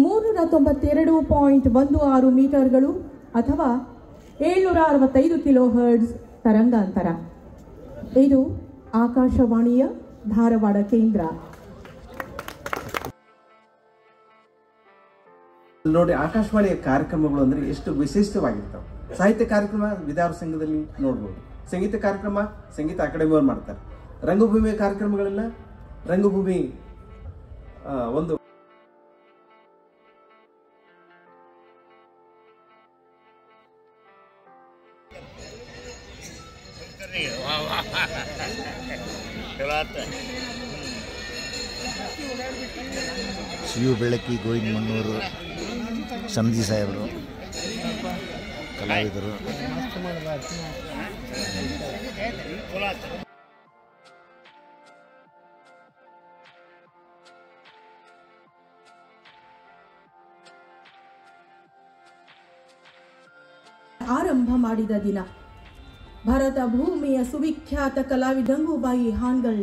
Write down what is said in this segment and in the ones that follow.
392.16 ಮೀಟರ್ಗಳು ಅಥವಾ 765 kilo hertz ತರಂಗಾಂತರ. ಇದು ಆಕಾಶವಾಣಿಯ ಧಾರವಾಡ ಕೇಂದ್ರ. ನೋಡಿ, ಆಕಾಶವಾಣಿಯ ಕಾರ್ಯಕ್ರಮಗಳು ಅಂದ್ರೆ ಎಷ್ಟು ವಿಶಿಷ್ಟವಾಗಿರ್ತವೆ. ಸಾಹಿತ್ಯ ಕಾರ್ಯಕ್ರಮ ವಿದ್ಯಾರ್ಥಿ ಸಂಘದಲ್ಲಿ ನೋಡ್ಬೋದು, ಸಂಗೀತ ಕಾರ್ಯಕ್ರಮ ಸಂಗೀತ ಅಕಾಡೆಮಿಯವರು ಮಾಡ್ತಾರೆ, ರಂಗಭೂಮಿಯ ಕಾರ್ಯಕ್ರಮಗಳನ್ನ ರಂಗಭೂಮಿ ಒಂದು ಶಿವ ಬೆಳಕಿ ಗೋವಿಂದ ಮಣ್ಣೂರು ಸಮಜಿ ಸಾಹೇಬರು ಕಲಾವಿದರು. ಆರಂಭ ಮಾಡಿದ ದಿನ ಭಾರತ ಭೂಮಿಯ ಸುವಿಖ್ಯಾತ ಕಲಾವಿದ ಗಂಗೂಬಾಯಿ ಹಾನ್ಗಲ್,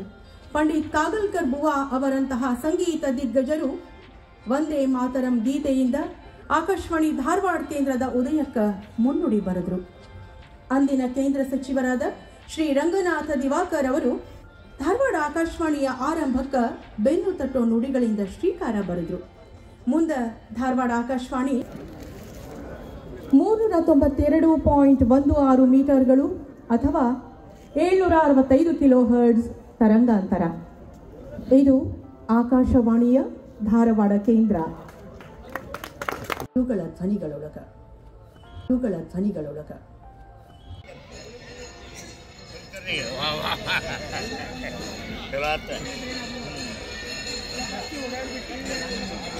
ಪಂಡಿತ್ ಕಾಗಲ್ಕರ್ ಬುವಾ ಅವರಂತಹ ಸಂಗೀತ ದಿಗ್ಗಜರು ವಂದೇ ಮಾತರಂ ಗೀತೆಯಿಂದ ಆಕಾಶವಾಣಿ ಧಾರವಾಡ ಕೇಂದ್ರದ ಉದಯಕ್ಕೆ ಮುನ್ನುಡಿ ಬರೆದರು. ಅಂದಿನ ಕೇಂದ್ರ ಸಚಿವರಾದ ಶ್ರೀ ರಂಗನಾಥ ದಿವಾಕರ್ ಅವರು ಧಾರವಾಡ ಆಕಾಶವಾಣಿಯ ಆರಂಭಕ್ಕೆ ಬೆನ್ನು ತಟ್ಟೋ ನುಡಿಗಳಿಂದ ಶ್ರೀಕಾರ ಬರೆದರು. ಮುಂದೆ ಧಾರವಾಡ ಆಕಾಶವಾಣಿ 392.16 ಮೀಟರ್ಗಳು ಅಥವಾ 765 ಕಿಲೋ ಹರ್ಟ್ಜ್ ತರಂಗಾಂತರ. ಇದು ಆಕಾಶವಾಣಿಯ ಧಾರವಾಡ ಕೇಂದ್ರ. ಇವುಗಳ ಧ್ವನಿಗಳೊಳಗ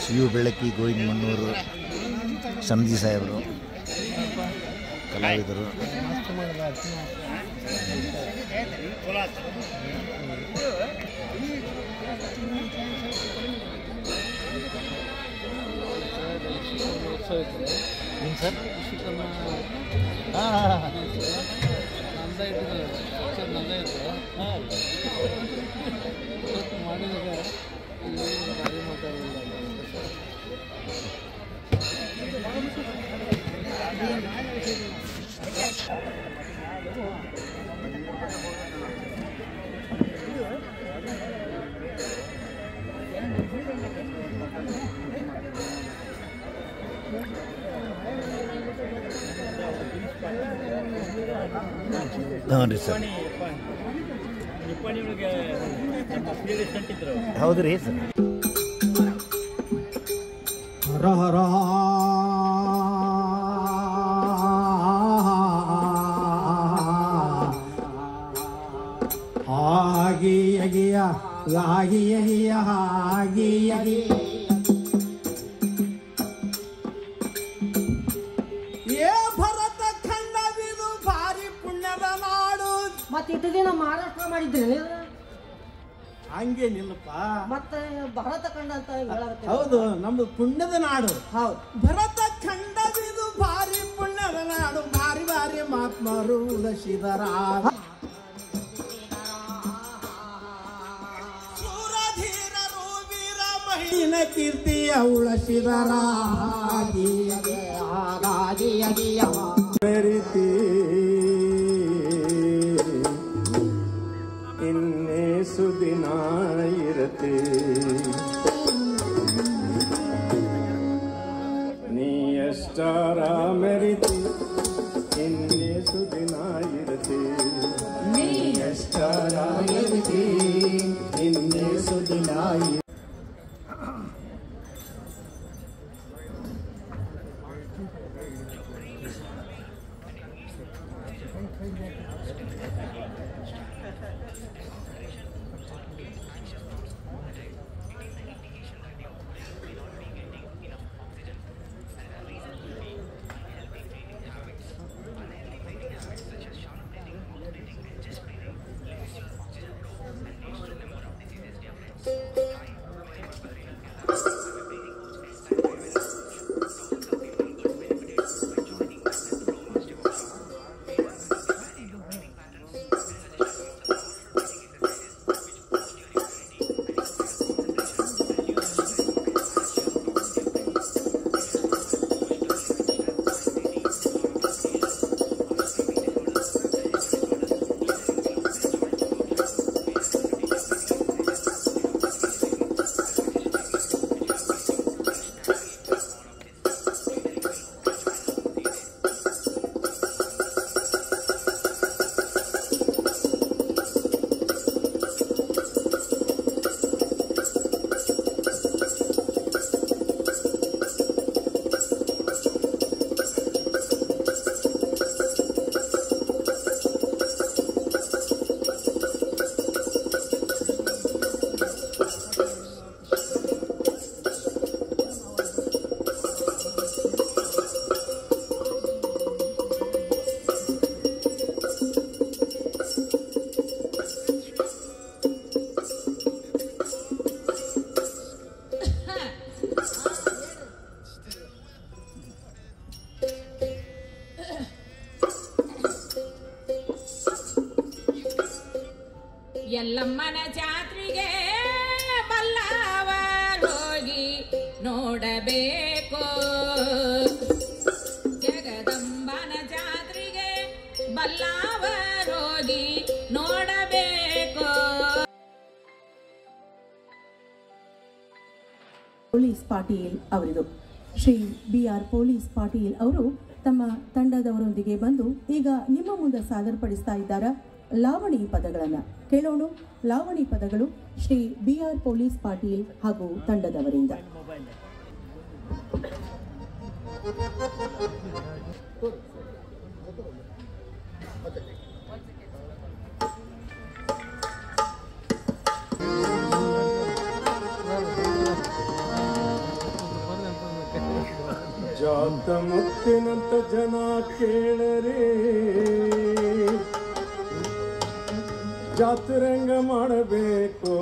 ಶಿವ ಬೆಳಕಿ ಗೋವಿಂದ ಮಣ್ಣೂರು ಸಮಜಿ ಸಾಹೇಬರು ಕಲಾವಿದರು. ಹೌದು ಸರ್, ಹೌದು ರೀ ಸರ್. ಹರ ಹರ ಆಗಿಯ ಆಗಿಯ ಆಗಿಯ ಇಟ್ಟು ದಿನ ಮಹಾರಾಷ್ಟ್ರ ಮಾಡಿದ್ರಿ ಹಂಗೇನಿಲ್ಲಪ್ಪ. ಮತ್ತೆ ಭರತ ಖಂಡ ಅಂತ ಹೌದು, ನಮ್ದು ಪುಣ್ಯದ ನಾಡು. ಹೌದು, ಭರತ ಖಂಡವಿದು ಭಾರಿ ಪುಣ್ಯದ ನಾಡು. ಭಾರಿ ಭಾರಿ ಮಹಾತ್ಮರು ಉಳಿಸಿದರ ಸೂರಧೀರರು ವೀರ ಮಹಿಳಿನ ಕೀರ್ತಿಯ ಉಳಿಸಿದರ ರೀತಿ ಸುದಿನ ಇರತೆ ನೀ ಎಷ್ಟರ ಮೆರಿತಿ ಇನ್ನೇ ಸುದಿನ ಇರತೆ ನೀ ಎಷ್ಟರ ಮೆರಿತಿ ಇನ್ನೇ ಸುದಿನ ಎಲ್ಲಮ್ಮನ ಜಾತ್ರೆಗೆ ಬಲ್ಲವರೋಗಿ ನೋಡಬೇಕು ಜಗದಂಬನ ಜಾತ್ರೆಗೆ ಬಲ್ಲವರೋಗಿ ನೋಡಬೇಕು. ಪೊಲೀಸ್ ಪಾಟೀಲ್ ಅವರಿದು. ಶ್ರೀ BR ಪೊಲೀಸ್ ಪಾಟೀಲ್ ಅವರು ತಮ್ಮ ತಂಡದವರೊಂದಿಗೆ ಬಂದು ಈಗ ನಿಮ್ಮ ಮುಂದೆ ಸಾದರಪಡಿಸ್ತಾ ಇದ್ದಾರೆ ಲಾವಣಿ ಪದಗಳನ್ನು. ಕೇಳೋಣ. ಲಾವಣಿ ಪದಗಳು ಶ್ರೀ BR ಪೊಲೀಸ್ ಪಾಟೀಲ್ ಹಾಗೂ ತಂಡದವರಿಂದ. ಜಾತ ಮುತ್ತಿನಂತ ಜನ ಕೇಳರೆ ಜಾತ್ರಂಗ ಮಾಡಬೇಕು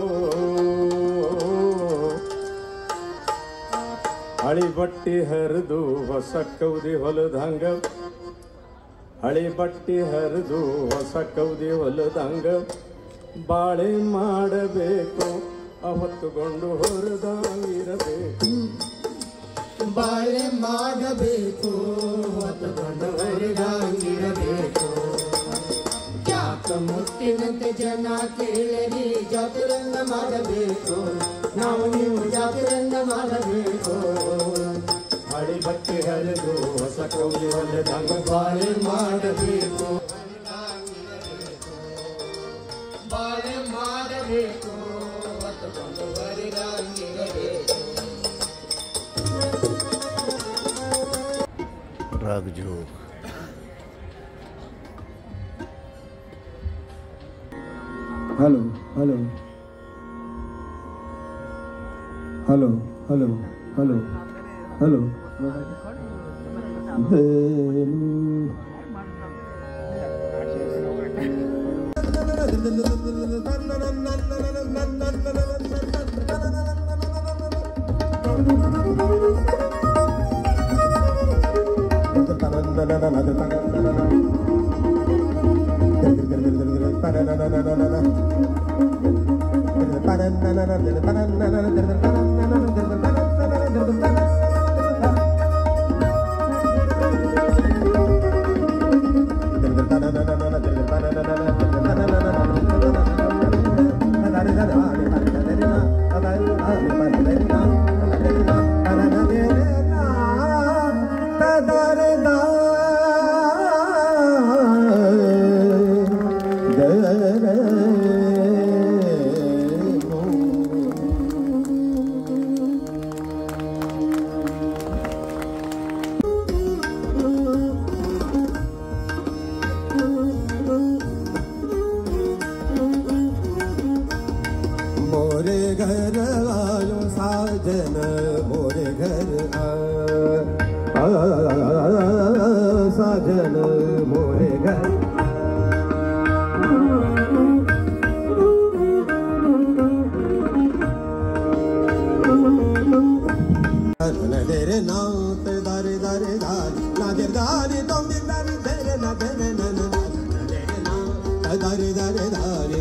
ಹಳಿ ಬಟ್ಟಿ ಹರಿದು ಹೊಸ ಕೌದಿ ಹೊಲದಂಗ ಹಳಿ ಬಟ್ಟಿ ಹರಿದು ಹೊಸ ಕೌದಿ ಹೊಲದಂಗ ಬಾಳೆ ಮಾಡಬೇಕು ಅವತ್ತುಕೊಂಡು ಹೊರದಾಗಿರಬೇಕು ಬಾಳೆ ಮಾಡಬೇಕು ಹೊತ್ತುಕೊಂಡು ಹೊರದಾಗಿರಬೇಕು ಜಾತ ಮುತ್ತಿನಂತೆ ಜನ ಕೇಳರಿ ಜಾತಿರಂಗ ಮಾಡಬೇಕು ನಾವು ನೀವು ಜಾತಿರಂಗ ಮಾಡಬೇಕು ಹಳಿ ಬಟ್ಟೆ ಹರಿದು ಹೊಸ ಕೌದಿ ಹೊಲದಂಗ ಬಾಳೆ ಮಾಡಬೇಕು ಬಾಳೆ ಮಾಡಬೇಕು ಹೊತ್ತುಕೊಂಡು ಹೊರದಾಗಿರಬೇಕು. राग जो hello hello hello hello hello hello मोरे घर आयो साजन मोरे घर साजन मोरे घर नात दारे दारे दार नादर दारे तुम दारे दारे ना दारे ना ना दारे दारे दारे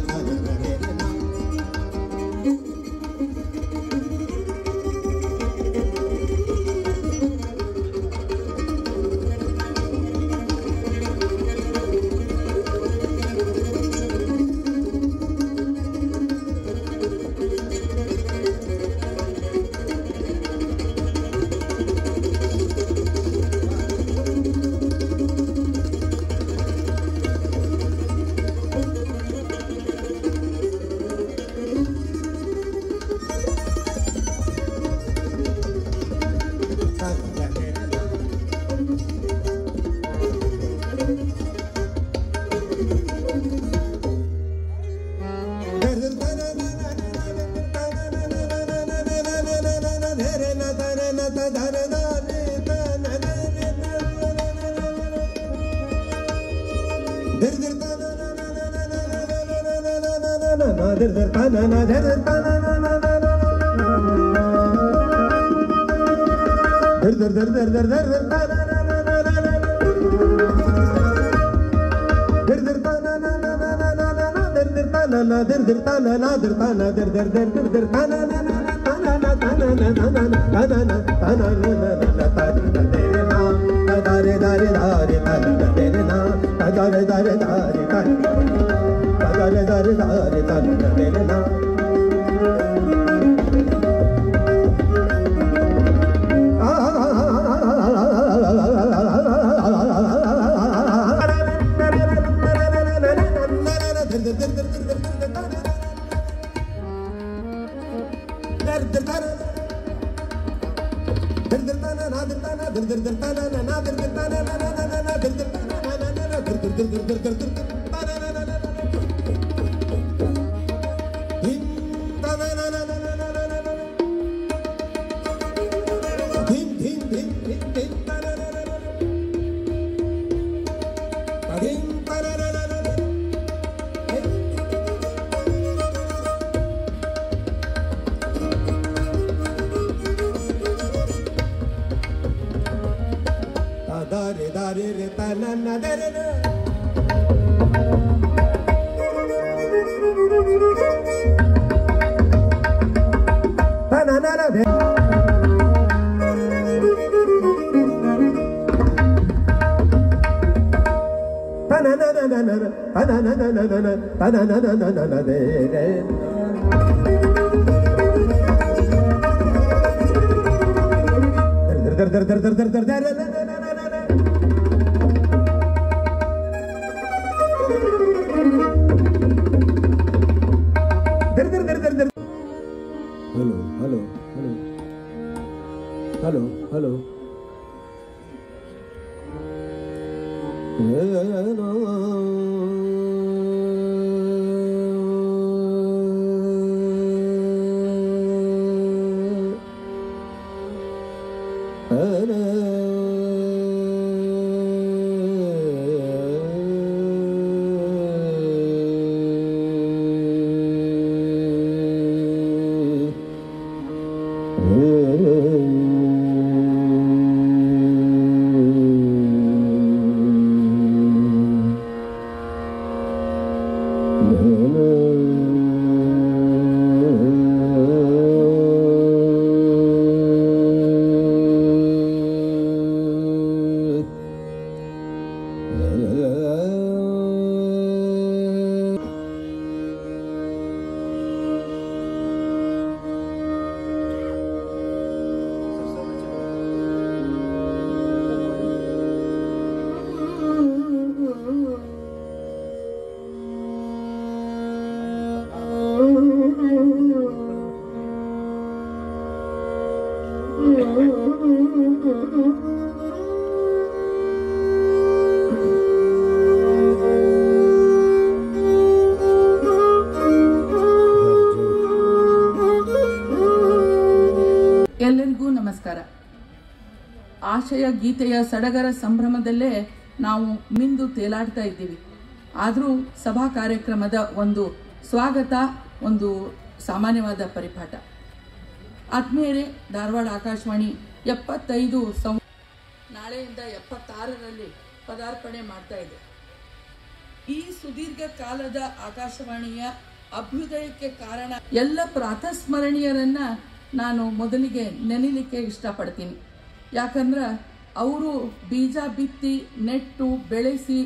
ಎಲ್ಲರಿಗೂ ನಮಸ್ಕಾರ. ಆಶಯ ಗೀತೆಯ ಸಡಗರ ಸಂಭ್ರಮದಲ್ಲೇ ನಾವು ಮಿಂದು ತೇಲಾಡ್ತಾ ಇದ್ದೀವಿ. ಆದರೂ ಸಭಾ ಕಾರ್ಯಕ್ರಮದ ಒಂದು ಸ್ವಾಗತ, ಒಂದು ಸಾಮಾನ್ಯವಾದ ಪರಿಪಾಠ. ಆತ್ಮೀಯರೇ, ಧಾರವಾಡ ಆಕಾಶವಾಣಿ 75 ನಾಳೆಯಿಂದ 76ರಲ್ಲಿ ಪದಾರ್ಪಣೆ ಮಾಡ್ತಾ ಇದೆ. ಈ ಸುದೀರ್ಘ ಕಾಲದ ಆಕಾಶವಾಣಿಯ ಅಭ್ಯುದಯಕ್ಕೆ ಕಾರಣ ಎಲ್ಲ ಪ್ರಾತಸ್ಮರಣೀಯರನ್ನ ನಾನು ಮೊದಲಿಗೆ ನೆನಲಿಕ್ಕೆ ಇಷ್ಟಪಡ್ತೀನಿ. ಯಾಕಂದ್ರೆ ಅವರು ಬೀಜ ಬಿತ್ತಿ ನೆಟ್ಟು ಬೆಳೆಸಿ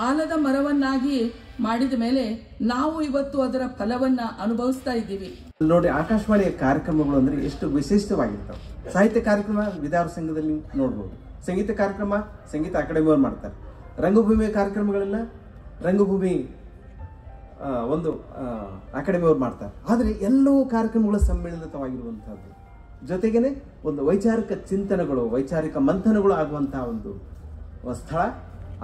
ಆಲದ ಮರವನ್ನಾಗಿ ಮಾಡಿದ ಮೇಲೆ ನಾವು ಇವತ್ತು ಅದರ ಫಲವನ್ನ ಅನುಭವಿಸ್ತಾ ಇದ್ದೀವಿ. ನೋಡಿ, ಆಕಾಶವಾಣಿಯ ಕಾರ್ಯಕ್ರಮಗಳು ಅಂದ್ರೆ ಎಷ್ಟು ವಿಶಿಷ್ಟವಾಗಿರ್ತವೆ. ಸಾಹಿತ್ಯ ಕಾರ್ಯಕ್ರಮ ವಿದ್ಯಾರ್ಥಿ ಸಂಘದಲ್ಲಿ ನೋಡ್ಬೋದು, ಸಂಗೀತ ಕಾರ್ಯಕ್ರಮ ಸಂಗೀತ ಅಕಾಡೆಮಿಯವರು ಮಾಡ್ತಾರೆ, ರಂಗಭೂಮಿಯ ಕಾರ್ಯಕ್ರಮಗಳನ್ನ ರಂಗಭೂಮಿ ಒಂದು ಅಕಾಡೆಮಿಯವರು ಮಾಡ್ತಾರೆ. ಆದರೆ ಎಲ್ಲವೂ ಕಾರ್ಯಕ್ರಮಗಳು ಸಮ್ಮಿಳಿತವಾಗಿರುವಂತಹದ್ದು, ಜೊತೆಗೇನೆ ಒಂದು ವೈಚಾರಿಕ ಚಿಂತನೆಗಳು, ವೈಚಾರಿಕ ಮಂಥನಗಳು ಆಗುವಂತಹ ಒಂದು ಸ್ಥಳ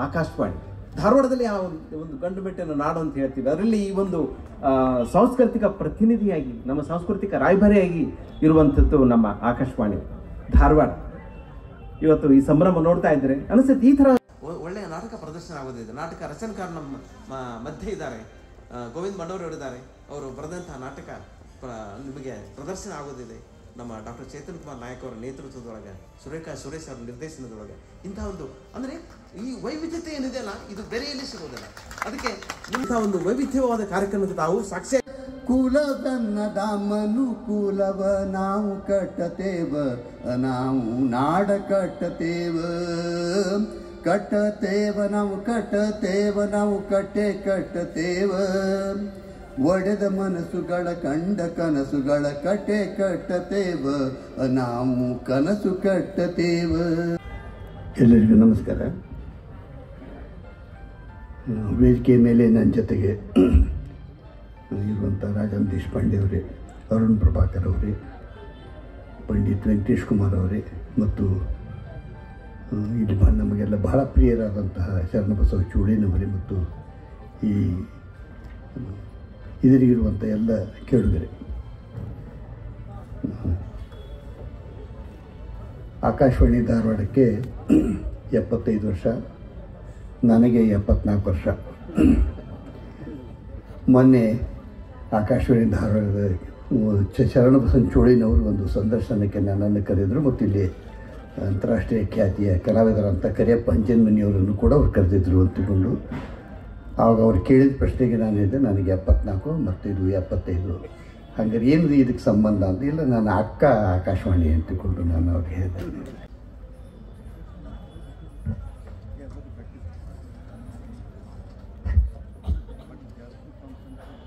ಆಕಾಶವಾಣಿ. ಧಾರವಾಡದಲ್ಲಿ ಆ ಒಂದು ಗಂಡು ಬೆಟ್ಟನ ನಾಡು ಅಂತ ಹೇಳ್ತೀವಿ, ಅದರಲ್ಲಿ ಈ ಒಂದು ಸಾಂಸ್ಕೃತಿಕ ಪ್ರತಿನಿಧಿಯಾಗಿ, ನಮ್ಮ ಸಾಂಸ್ಕೃತಿಕ ರಾಯಭಾರಿಯಾಗಿ ಇರುವಂಥದ್ದು ನಮ್ಮ ಆಕಾಶವಾಣಿ ಧಾರವಾಡ. ಇವತ್ತು ಈ ಸಂಭ್ರಮ ನೋಡ್ತಾ ಇದ್ರೆ ಅನಿಸುತ್ತೆ, ಈ ತರ ಒಳ್ಳೆಯ ನಾಟಕ ಪ್ರದರ್ಶನ ಆಗೋದಿದೆ. ನಾಟಕ ರಚನಕಾರ ನಮ್ಮ ಮಧ್ಯೆ ಇದ್ದಾರೆ, ಗೋವಿಂದ ಬಂಡೋರವರಿದ್ದಾರೆ. ಅವರು ಬರೆದಂತಹ ನಾಟಕ ನಿಮಗೆ ಪ್ರದರ್ಶನ ಆಗೋದಿದೆ. ನಮ್ಮ ಡಾಕ್ಟರ್ ಚೇತನ್ ಕುಮಾರ್ ನಾಯಕ್ ಅವರ ನೇತೃತ್ವದೊಳಗೆ, ಸುರೇಖಾ ಸುರೇಶ್ ಅವರ ನಿರ್ದೇಶನದೊಳಗೆ ಇಂಥ ಒಂದು ಅಂದರೆ ಈ ವೈವಿಧ್ಯತೆ ಏನಿದೆಯಲ್ಲ ಇದು ಬೇರೆಯಲ್ಲಿ ಸಿಗೋದಿಲ್ಲ. ಅದಕ್ಕೆ ಇಂಥ ಒಂದು ವೈವಿಧ್ಯವಾದ ಕಾರ್ಯಕ್ರಮಕ್ಕೆ ತಾವು ಸಾಕ್ಷಿ. ಕುಲದನ್ನದ ಮನುಕುಲವ ನಾವು ಕಟ್ಟತೇವ, ನಾವು ನಾಡ ಕಟ್ಟತೇವ, ಕಟ್ಟತೇವ ನಾವು ಕಟ್ಟತೇವ, ನಾವು ಕಟ್ಟತೇವ. ಒಡೆದ ಮನಸ್ಸುಗಳ ಕಂಡ ಕನಸುಗಳ ಕಟ್ಟತೇವ, ನಾವು ಕನಸು ಕಟ್ಟತೇವ. ಎಲ್ಲರಿಗೂ ನಮಸ್ಕಾರ. ವೇದಿಕೆ ಮೇಲೆ ನನ್ನ ಜೊತೆಗೆ ಇರುವಂಥ ರಾಜನ್ ದೇಶಪಾಂಡೆ ಅವರೇ, ಅರುಣ್ ಪ್ರಭಾಕರ್ ಅವರೇ, ಪಂಡಿತ್ ವೆಂಕಟೇಶ್ ಕುಮಾರ್ ಅವರೇ ಮತ್ತು ಇಲ್ಲಿ ನಮಗೆಲ್ಲ ಬಹಳ ಪ್ರಿಯರಾದಂತಹ ಶರಣಬಸವ ಚೋಳಿನವರೇ ಮತ್ತು ಈ ಇದರಿಗಿರುವಂಥ ಎಲ್ಲ ಕೇಳುಗರೆ, ಆಕಾಶವಾಣಿ ಧಾರವಾಡಕ್ಕೆ 75 ವರ್ಷ, ನನಗೆ 74 ವರ್ಷ. ಮೊನ್ನೆ ಆಕಾಶವಾಣಿ ಧಾರವಾಡದ ಶರಣಬಸವ ಚೋಳಿನವರು ಒಂದು ಸಂದರ್ಶನಕ್ಕೆ ನನ್ನನ್ನು ಕರೆದರು ಮತ್ತು ಇಲ್ಲಿ ಅಂತಾರಾಷ್ಟ್ರೀಯ ಖ್ಯಾತಿಯ ಕಲಾವಿದರಂಥ ಕರಿಯಪ್ಪ ಅಂಜನ್ಮನಿಯವರನ್ನು ಕೂಡ ಅವ್ರು ಕರೆದಿದ್ರು ಅಂತಿಕೊಂಡು, ಆವಾಗ ಅವ್ರು ಕೇಳಿದ ಪ್ರಶ್ನೆಗೆ ನಾನು ಹೇಳಿದೆ ನನಗೆ 74 ಮತ್ತು ಇದು 75, ಹಾಗಾದ್ರೆ ಏನು ಇದಕ್ಕೆ ಸಂಬಂಧ ಅಂತ. ಇಲ್ಲ, ನನ್ನ ಅಕ್ಕ ಆಕಾಶವಾಣಿ ಅಂತಿಕೊಂಡು ನಾನು ಅವ್ರಿಗೆ ಹೇಳಿದೆ.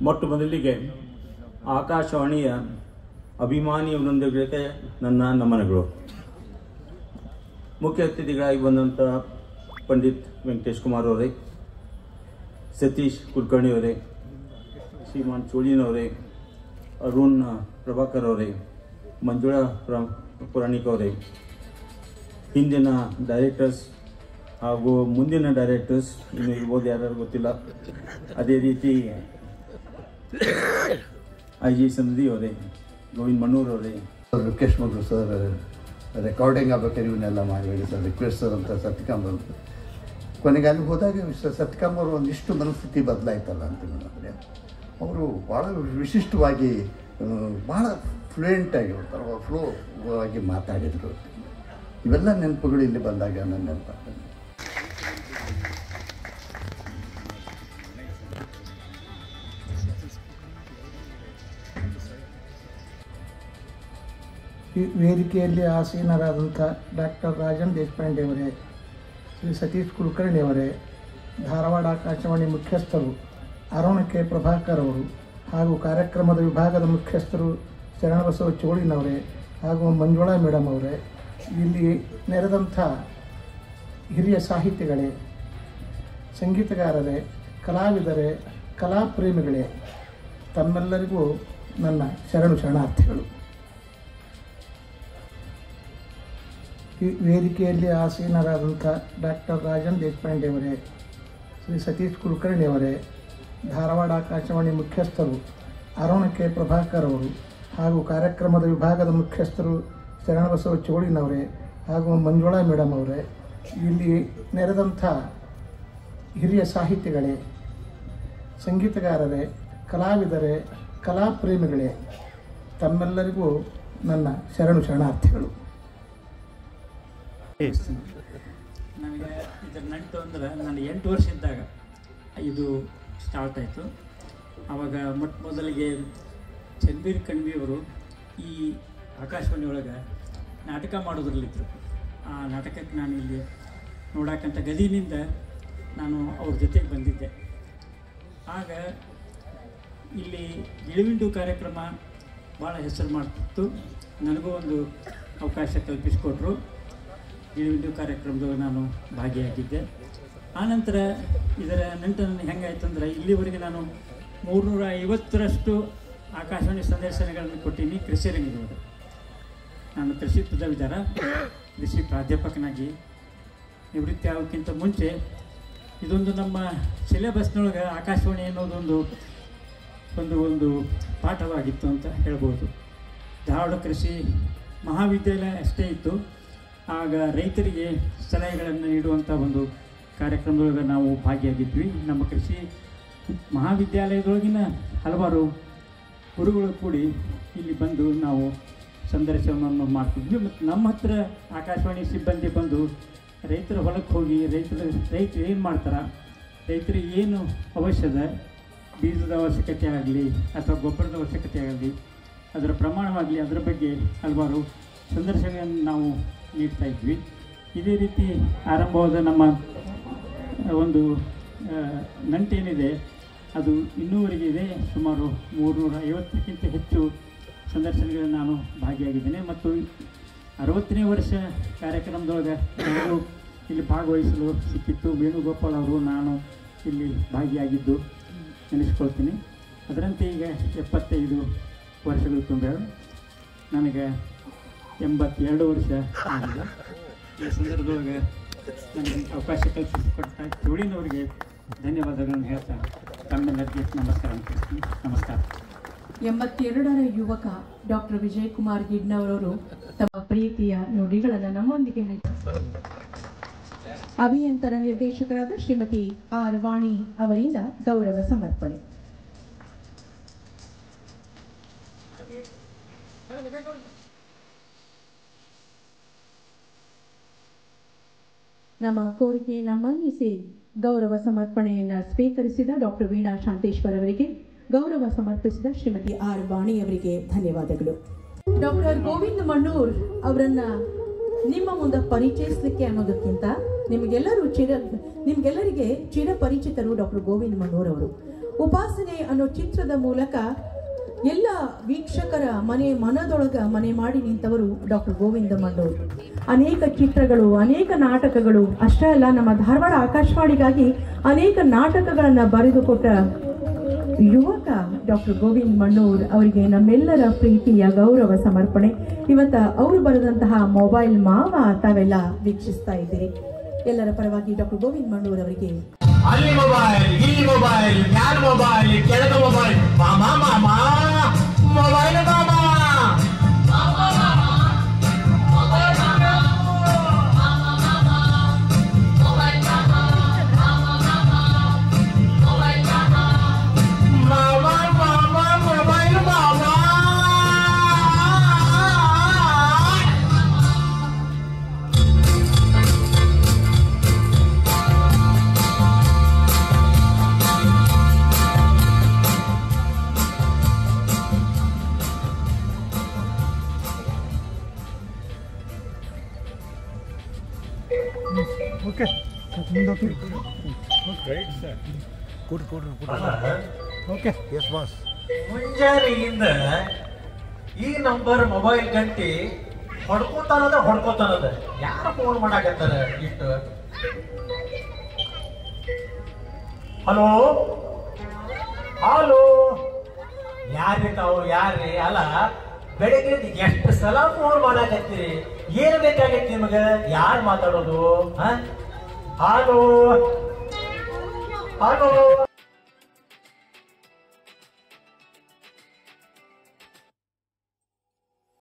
ಮೊಟ್ಟ ಮೊದಲಿಗೆ ಆಕಾಶವಾಣಿಯ ಅಭಿಮಾನಿ ವೃಂದಗಳಿಗೆ ನನ್ನ ನಮನಗಳು. ಮುಖ್ಯ ಅತಿಥಿಗಳಾಗಿ ಬಂದಂಥ ಪಂಡಿತ್ ವೆಂಕಟೇಶ್ ಕುಮಾರ್ ಅವರೇ, ಸತೀಶ್ ಕುಲಕರ್ಣಿ ಅವರೇ, ಶ್ರೀಮಾನ್ ಚೋಳಿನವರೇ, ಅರುಣ್ ಪ್ರಭಾಕರ್ ಅವರೇ, ಮಂಜುಳಾ ಪುರಾಣಿಕ್ ಅವರೇ, ಹಿಂದಿನ ಡೈರೆಕ್ಟರ್ಸ್ ಹಾಗೂ ಮುಂದಿನ ಡೈರೆಕ್ಟರ್ಸ್ ಇನ್ನು ಇರ್ಬೋದು, ಯಾರು ಗೊತ್ತಿಲ್ಲ. ಅದೇ ರೀತಿ IG ಸಮದಿ ಅವರೇ, ಗೋವಿಂದ್ ಮಣ್ಣೂರ್ ಅವರೇ, ರಿಕ್ವೆಸ್ಟ್ ಮಾಡಿದ್ರು ಸರ್ ರೆಕಾರ್ಡಿಂಗ್ ಆಗ್ಬೇಕಾದ್ರೆ ಇವನ್ನೆಲ್ಲ ಮಾಡಬೇಡಿ ಸರ್, ರಿಕ್ವೆಸ್ಟ್ ಸರ್ ಅಂತ ಸತ್ಯಕಾಂಬ. ಕೊನೆಗೆ ಅಲ್ಲಿ ಹೋದಾಗ ಸತ್ಯಕಾಂಬ ಅವರು ಒಂದಿಷ್ಟು ಮನಸ್ಥಿತಿ ಬದಲಾಯ್ತಲ್ಲ ಅಂತಂದರೆ ಅವರು ಭಾಳ ವಿಶಿಷ್ಟವಾಗಿ ಭಾಳ ಫ್ಲೂಯೆಂಟಾಗಿ ಬರ್ತಾರೆ, ಫ್ಲೋ ಆಗಿ ಮಾತಾಡಿದರು. ಇವೆಲ್ಲ ನೆನಪುಗಳು ಇಲ್ಲಿ ಬಂದಾಗ ನನ್ನ ನೆನಪಾಗ್ತದೆ. ಈ ವೇದಿಕೆಯಲ್ಲಿ ಆಸೀನರಾದಂಥ ಡಾಕ್ಟರ್ ರಾಜನ್ ದೇಶಪಾಂಡೆ ಅವರೇ, ಶ್ರೀ ಸತೀಶ್ ಕುಲಕರ್ಣಿ ಅವರೇ, ಧಾರವಾಡ ಆಕಾಶವಾಣಿ ಮುಖ್ಯಸ್ಥರು ಅರುಣ್ ಕೆ ಪ್ರಭಾಕರ್ ಅವರು ಹಾಗೂ ಕಾರ್ಯಕ್ರಮದ ವಿಭಾಗದ ಮುಖ್ಯಸ್ಥರು ಶರಣಬಸವ ಚೋಳಿನವರೇ ಹಾಗೂ ಮಂಜುಳಾ ಮೇಡಮ್ ಅವರೇ, ಇಲ್ಲಿ ನೆರೆದಂಥ ಹಿರಿಯ ಸಾಹಿತಿಗಳೇ, ಸಂಗೀತಗಾರರೇ, ಕಲಾವಿದರೇ, ಕಲಾಪ್ರೇಮಿಗಳೇ, ತಮ್ಮೆಲ್ಲರಿಗೂ ನನ್ನ ಶರಣಾರ್ಥಿಗಳು. ಈ ವೇದಿಕೆಯಲ್ಲಿ ಆಸೀನರಾದಂಥ ಡಾಕ್ಟರ್ ರಾಜನ್ ದೇಶಪಾಂಡೆ ಅವರೇ, ಶ್ರೀ ಸತೀಶ್ ಕುಲಕರ್ಣಿ ಅವರೇ, ಧಾರವಾಡ ಆಕಾಶವಾಣಿ ಮುಖ್ಯಸ್ಥರು ಅರುಣ್ ಕೆ ಪ್ರಭಾಕರ್ ಅವರು ಹಾಗೂ ಕಾರ್ಯಕ್ರಮದ ವಿಭಾಗದ ಮುಖ್ಯಸ್ಥರು ಶರಣಬಸವ ಚೋಳಿನವರೇ ಹಾಗೂ ಮಂಜುಳಾ ಮೇಡಮ್ ಅವರೇ, ಇಲ್ಲಿ ನೆರೆದಂಥ ಹಿರಿಯ ಸಾಹಿತಿಗಳೇ, ಸಂಗೀತಗಾರರೇ, ಕಲಾವಿದರೇ, ಕಲಾಪ್ರೇಮಿಗಳೇ, ತಮ್ಮೆಲ್ಲರಿಗೂ ನನ್ನ ಶರಣಾರ್ಥಿಗಳು. ನನಗೆ ಇದರ ನಂಟು ಅಂದ್ರೆ ನಾನು 8 ವರ್ಷ ಇದ್ದಾಗ ಇದು ಸ್ಟಾರ್ಟ್ ಆಯಿತು. ಆವಾಗ ಮೊಟ್ಟ ಮೊದಲಿಗೆ ಚಂದೀರ್ ಕಣ್ವಿಯವರು ಈ ಆಕಾಶವಾಣಿ ಒಳಗೆ ನಾಟಕ ಮಾಡೋದ್ರಲ್ಲಿದ್ದರು. ಆ ನಾಟಕಕ್ಕೆ ನಾನು ಇಲ್ಲಿ ನೋಡೋಕ್ಕಂಥ ಗದಿನಿಂದ ನಾನು ಅವ್ರ ಜೊತೆಗೆ ಬಂದಿದ್ದೆ. ಆಗ ಇಲ್ಲಿ ಗಿಳಿವಿಂಡು ಕಾರ್ಯಕ್ರಮ ಭಾಳ ಹೆಸರು ಮಾಡ್ತಿತ್ತು. ನನಗೂ ಒಂದು ಅವಕಾಶ ಕಲ್ಪಿಸಿಕೊಟ್ರು. ಗಿಳಿವಿಂಡು ಕಾರ್ಯಕ್ರಮದೊಳಗೆ ನಾನು ಭಾಗಿಯಾಗಿದ್ದೆ. ಆನಂತರ ಇದರ ನಂಟನ್ನು ಹೆಂಗಾಯ್ತಂದ್ರೆ ಇಲ್ಲಿವರೆಗೆ ನಾನು 350ರಷ್ಟು ಆಕಾಶವಾಣಿ ಸಂದರ್ಶನಗಳನ್ನು ಕೊಟ್ಟೀನಿ ಕೃಷಿ ರಂಗದೊಳಗೆ. ನಾನು ಕೃಷಿ ಪದವೀಧರ, ಕೃಷಿ ಪ್ರಾಧ್ಯಾಪಕನಾಗಿ ನಿವೃತ್ತಿ ಆಗೋಕ್ಕಿಂತ ಮುಂಚೆ ಇದೊಂದು ನಮ್ಮ ಸಿಲೆಬಸ್ನೊಳಗೆ ಆಕಾಶವಾಣಿ ಅನ್ನೋದೊಂದು ಒಂದು ಪಾಠವಾಗಿತ್ತು ಅಂತ ಹೇಳ್ಬೋದು. ಧಾರವಾಡ ಕೃಷಿ ಮಹಾವಿದ್ಯಾಲಯ ಅಷ್ಟೇ ಇತ್ತು. ಆಗ ರೈತರಿಗೆ ಸಲಹೆಗಳನ್ನು ನೀಡುವಂಥ ಒಂದು ಕಾರ್ಯಕ್ರಮದೊಳಗೆ ನಾವು ಭಾಗಿಯಾಗಿದ್ವಿ. ನಮ್ಮ ಕೃಷಿ ಮಹಾವಿದ್ಯಾಲಯದೊಳಗಿನ ಹಲವಾರು ಗುರುಗಳು ಕೂಡಿ ಇಲ್ಲಿ ಬಂದು ನಾವು ಸಂದರ್ಶನವನ್ನು ಮಾಡ್ತಿದ್ವಿ. ಮತ್ತು ನಮ್ಮ ಹತ್ರ ಆಕಾಶವಾಣಿ ಸಿಬ್ಬಂದಿ ಬಂದು ರೈತರ ಹೊಲಕ್ಕೆ ಹೋಗಿ ರೈತರು ಏನು ಮಾಡ್ತಾರೆ, ರೈತರಿಗೆ ಏನು ಅವಶ್ಯದ, ಬೀಜದ ಅವಶ್ಯಕತೆ ಆಗಲಿ ಅಥವಾ ಗೊಬ್ಬರದ ಅವಶ್ಯಕತೆ ಆಗಲಿ, ಅದರ ಪ್ರಮಾಣವಾಗಲಿ, ಅದರ ಬಗ್ಗೆ ಹಲವಾರು ಸಂದರ್ಶನಗಳನ್ನು ನಾವು ನೀಡ್ತಾ ಇದ್ವಿ. ಇದೇ ರೀತಿ ಆರಂಭವಾದ ನಮ್ಮ ಒಂದು ನಂಟೇನಿದೆ ಅದು ಇನ್ನೂವರೆಗೆ ಇದೆ. ಸುಮಾರು 350ಕ್ಕಿಂತ ಹೆಚ್ಚು ಸಂದರ್ಶನಗಳಲ್ಲಿ ನಾನು ಭಾಗಿಯಾಗಿದ್ದೇನೆ. ಮತ್ತು 60ನೇ ವರ್ಷ ಕಾರ್ಯಕ್ರಮದೊಳಗೆ ನಾನು ಇಲ್ಲಿ ಭಾಗವಹಿಸಲು ಸಿಕ್ಕಿತ್ತು. ವೇಣುಗೋಪಾಲ್ ಅವರು ನಾನು ಇಲ್ಲಿ ಭಾಗಿಯಾಗಿದ್ದು ನೆನೆಸ್ಕೊಳ್ತೀನಿ. ಅದರಂತೆ ಈಗ 75 ವರ್ಷಗಳು ತುಂಬಿವೆ. ನನಗೆ 82 ವರ್ಷ ಆಗಿದೆ. ಈ ಸಂದರ್ಭದೊಳಗೆ ನನಗೆ ಅವಕಾಶ ಕಲ್ಪಿಸಿಕೊಟ್ಟ ಚೋಳಿನವರಿಗೆ ಧನ್ಯವಾದಗಳನ್ನು ಹೇಳ್ತಾ ತಮ್ಮೆಲ್ಲರಿಗೆ ನಮಸ್ಕಾರ. 82ರ ಯುವಕ ಡಾಕ್ಟರ್ ವಿಜಯಕುಮಾರ್ ಗಿಡ್ನವರವರು ತಮ್ಮ ಪ್ರೀತಿಯ ನುಡಿಗಳನ್ನು ನಮ್ಮೊಂದಿಗೆ ಅಭಿಯಂತರ ನಿರ್ದೇಶಕರಾದ ಶ್ರೀಮತಿ ಆರ್ ವಾಣಿ ಅವರಿಂದ ಗೌರವ ಸಮರ್ಪಣೆ. ನಮ್ಮ ಕೋರಿಕೆಯನ್ನು ಮನ್ನಿಸಿ ಗೌರವ ಸಮರ್ಪಣೆಯನ್ನು ಸ್ವೀಕರಿಸಿದ ಡಾಕ್ಟರ್ ವೀಣಾ ಶಾಂತೇಶ್ವರ್ ಅವರಿಗೆ, ಗೌರವ ಸಮರ್ಪಿಸಿದ ಶ್ರೀಮತಿ ಆರ್ ವಾಣಿ ಅವರಿಗೆ ಧನ್ಯವಾದಗಳು. ಡಾಕ್ಟರ್ ಗೋವಿಂದ ಮಣ್ಣೂರ್ ಅವರನ್ನ ನಿಮ್ಮ ಮುಂದೆ ಪರಿಚಯಿಸಲಿಕ್ಕೆ ಅನ್ನೋದಕ್ಕಿಂತ ನಿಮ್ಗೆಲ್ಲರಿಗೆ ಚಿರಪರಿಚಿತರು ಡಾಕ್ಟರ್ ಗೋವಿಂದ ಮಣ್ಣೂರ್ ಅವರು. ಉಪಾಸನೆ ಅನ್ನೋ ಚಿತ್ರದ ಮೂಲಕ ಎಲ್ಲ ವೀಕ್ಷಕರ ಮನದೊಳಗ ಮನೆ ಮಾಡಿ ನಿಂತವರು ಡಾಕ್ಟರ್ ಗೋವಿಂದ ಮಣ್ಣೂರ್. ಅನೇಕ ಚಿತ್ರಗಳು, ಅನೇಕ ನಾಟಕಗಳು ಅಷ್ಟೇ ಅಲ್ಲ, ನಮ್ಮ ಧಾರವಾಡ ಆಕಾಶವಾಣಿಗಾಗಿ ಅನೇಕ ನಾಟಕಗಳನ್ನ ಬರೆದುಕೊಟ್ಟ ಯುವಕ ಡಾಕ್ಟರ್ ಗೋವಿಂದ ಮಣ್ಣೂರ್ ಅವರಿಗೆ ನಮ್ಮೆಲ್ಲರ ಪ್ರೀತಿಯ ಗೌರವ ಸಮರ್ಪಣೆ. ಇವತ್ತ ಅವರು ಬರೆದಂತಹ ಮೊಬೈಲ್ ಮಾವ ತಾವೆಲ್ಲ ವೀಕ್ಷಿಸ್ತಾ ಇದ್ದೀರಿ. ಎಲ್ಲರ ಪರವಾಗಿ ಡಾಕ್ಟರ್ ಗೋವಿಂದ ಮಣ್ಣೂರ್ ಅವರಿಗೆ ಅಲ್ಲಿ ಮೊಬೈಲ್, ಇಲ್ಲಿ ಮೊಬೈಲ್, ಮ್ಯಾಲ್ ಮೊಬೈಲ್, ಕೆಳಗ ಮೊಬೈಲ್, ಮಾಮಾ ಮಾಮಾ ಮೊಬೈಲ್ ಮಾಮಾ Okay. Great, sir. Good. Okay. Yes, boss. ಮುಂಜಾನೆಯಿಂದ ಈ ನಂಬರ್ ಮೊಬೈಲ್ ಗಂಟೆ ಹೊಡ್ಕೋತಾನದ ಯಾರು ಫೋನ್ ಮಾಡಾಕತ್ತಾರ ಇಷ್ಟು? ಹಲೋ ಯಾರ್ರಿ ತಾವು? ಯಾರ್ರಿ? ಅಲ್ಲ, ಬೆಳಗ್ಗೆ ಎಷ್ಟು ಸಲ ಫೋನ್ ಮಾಡಾಕತ್ತೀರಿ? ಏನ್ ಬೇಕಾಗೈತಿ ನಿಮಗ? ಯಾರು ಮಾತಾಡೋದು? ಹಲೋ